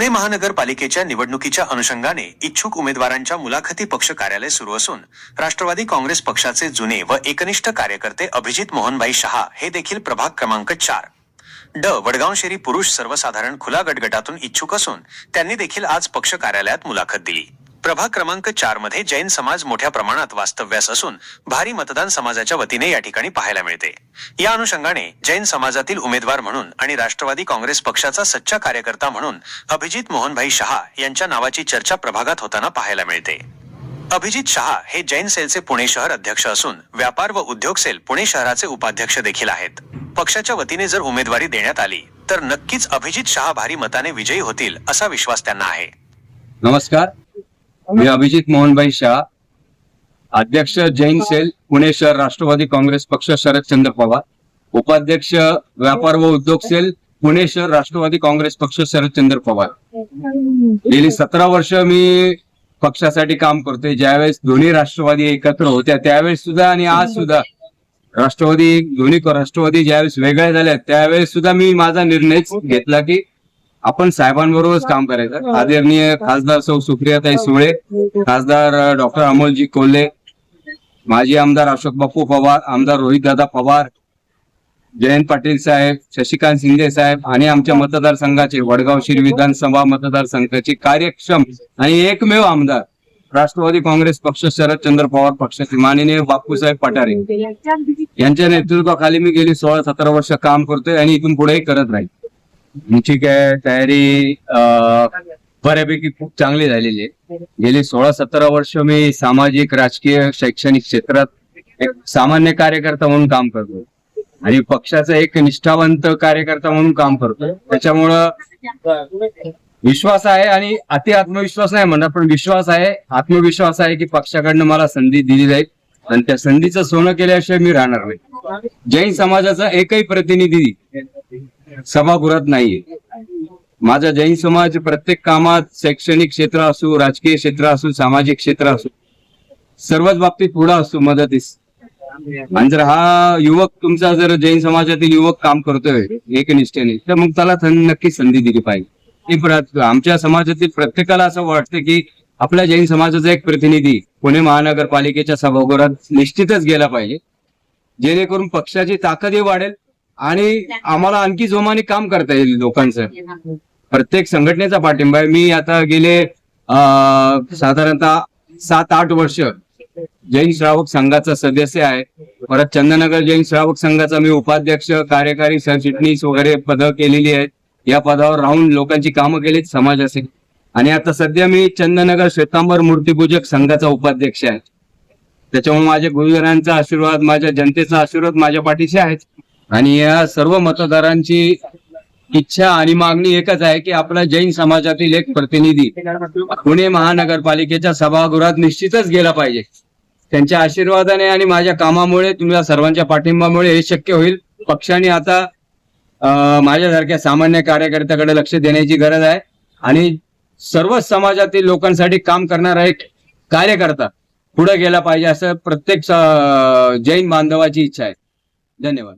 पुणे महानगरपालिकेच्या निवडणुकीच्या अनुषंगाने इच्छुक उमेदवारांच्या मुलाखती पक्ष कार्यालय सुरू असून राष्ट्रवादी काँग्रेस पक्षाचे जुने व एकनिष्ठ कार्यकर्ते अभिजित मोहनभाई शहा हे देखील प्रभाग क्रमांक 4 वडगाव शेरी पुरुष सर्वसाधारण खुला गटगटातून इच्छुक असून त्यांनी देखील आज पक्ष कार्यालयात मुलाखत दिली। प्रभाग क्रमांक 4 मध्ये जैन समाज मोठ्या प्रमाणात वास्तव्यास असून भारी मतदान समाजाच्या वतीने या ठिकाणी पाहायला मिळते। या अनुषंगाने जैन समाजातील उमेदवार म्हणून आणि राष्ट्रवादी काँग्रेस पक्षाचा सच्चा कार्यकर्ता म्हणून अभिजित मोहनभाई शहा यांच्या नावाची चर्चा प्रभागात होताना पाहायला मिळते। अभिजित शहा हे जैन सेलचे पुणे शहर अध्यक्ष असून व्यापार व उद्योग सेल पुणे शहराचे उपाध्यक्ष देखील आहेत। पक्षाच्या वतीने जर उमेदवारी देण्यात आली तर नक्कीच अभिजित शहा भारी मताने विजयी होतील असा विश्वास त्यांना आहे। नमस्कार, मी अभिजित मोहनभाई शहा, अध्यक्ष जैन सेल पुणे शहर राष्ट्रवादी काँग्रेस पक्ष शरदचंद्र पवार, उपाध्यक्ष व्यापार व उद्योग सेल पुणे शहर राष्ट्रवादी काँग्रेस पक्ष शरदचंद्र पवार। गेली 17 वर्ष मी पक्षासाठी काम करतोय। ज्यावेळेस दोन्ही राष्ट्रवादी एकत्र होत्या त्यावेळेस सुद्धा आणि आज सुद्धा दोन्ही राष्ट्रवादी ज्यावेळेस वेगळ्या झाल्या त्यावेळेस सुद्धा मी माझा निर्णयच घेतला की आपण साहेबांबरोबरच काम करायचं। आदरणीय खासदार सौ सुप्रियाताई सुळे, खासदार डॉक्टर अमोलजी कोल्हे, माजी आमदार अशोक बापू पवार, आमदार रोहितदादा पवार, जयंत पाटील साहेब, शशिकांत शिंदे साहेब आणि आमच्या मतदारसंघाचे वडगाव शिरी विधानसभा मतदारसंघाचे कार्यक्षम आणि एकमेव आमदार राष्ट्रवादी काँग्रेस पक्ष शरदचंद्र पवार पक्षाचे माननीय बापूसाहेब पठारे यांच्या नेतृत्वाखाली मी गेली 16-17 वर्ष काम करतोय आणि इथून पुढेही करत राहील। आमची काय तयारी बऱ्यापैकी खूप चांगली झालेली आहे। गेली 16-17 वर्ष मी सामाजिक, राजकीय, शैक्षणिक क्षेत्रात एक सामान्य कार्यकर्ता म्हणून काम करतोय आणि पक्षाचा एक निष्ठावंत कार्यकर्ता म्हणून काम करतोय। त्याच्यामुळं विश्वास आहे आणि अति आत्मविश्वास नाही म्हणणार, पण विश्वास आहे, आत्मविश्वास आहे की पक्षाकडनं मला संधी दिली जाईल आणि त्या संधीचं सोनं केल्याशिवाय मी राहणार नाही। जैन समाजाचा एकही प्रतिनिधी सभागृहात नाहीये। माझा जैन समाज प्रत्येक कामात, शैक्षणिक क्षेत्र असो, राजकीय क्षेत्र असो, सामाजिक क्षेत्र असो, सर्वच बाबतीत पुढे असतो मदतीस। आणि जर हा युवक तुमचा जर जैन समाजातील युवक काम करतोय एकनिष्ठेने तर मग त्याला नक्की संधी दिली पाहिजे। आमच्या समाजातील प्रत्येकाला असं वाटतं की आपल्या जैन समाजाचा एक प्रतिनिधी पुणे महानगरपालिकेच्या सभागृहात निश्चितच गेला पाहिजे, जेणेकरून पक्षाची ताकदही वाढेल आणि आम्हाला आणखी जोमाने काम करता येईल लोकांचं। प्रत्येक संघटनेचा पाठिंबा आहे। मी आता गेले साधारणतः 7-8 वर्ष जैन श्रावक संघाचा सदस्य आहे। परत चंदननगर जैन श्रावक संघाचा मी उपाध्यक्ष, कार्यकारी सरचिटणीस वगैरे पद केलेली आहेत। या पदावर राहून लोकांची कामं केलीत समाजासाठी आणि आता सध्या मी चंदननगर श्वेतांबर मूर्तीपूजक संघाचा उपाध्यक्ष आहे। त्याच्यामुळे माझ्या गुरुजनांचा आशीर्वाद, माझ्या जनतेचा आशीर्वाद माझ्या पाठीशी आहे आणि या सर्व मतदारांची इच्छा आणि मागणी एकच आहे की आपला जैन समाजातील एक प्रतिनिधी पुणे महानगरपालिकेच्या सभागृहात निश्चितच गेला पाहिजे। त्यांच्या आशीर्वादाने आणि माझ्या कामामुळे, तुमच्या सर्वांच्या पाठिंबामुळे हे शक्य होईल। पक्षाने आता माझ्यासारख्या सामान्य कार्यकर्त्याकडे लक्ष देण्याची गरज आहे आणि सर्व समाजातील लोकांसाठी काम करणारा एक कार्यकर्ता पुढे गेला पाहिजे असं प्रत्येक जैन बांधवाची इच्छा आहे। धन्यवाद।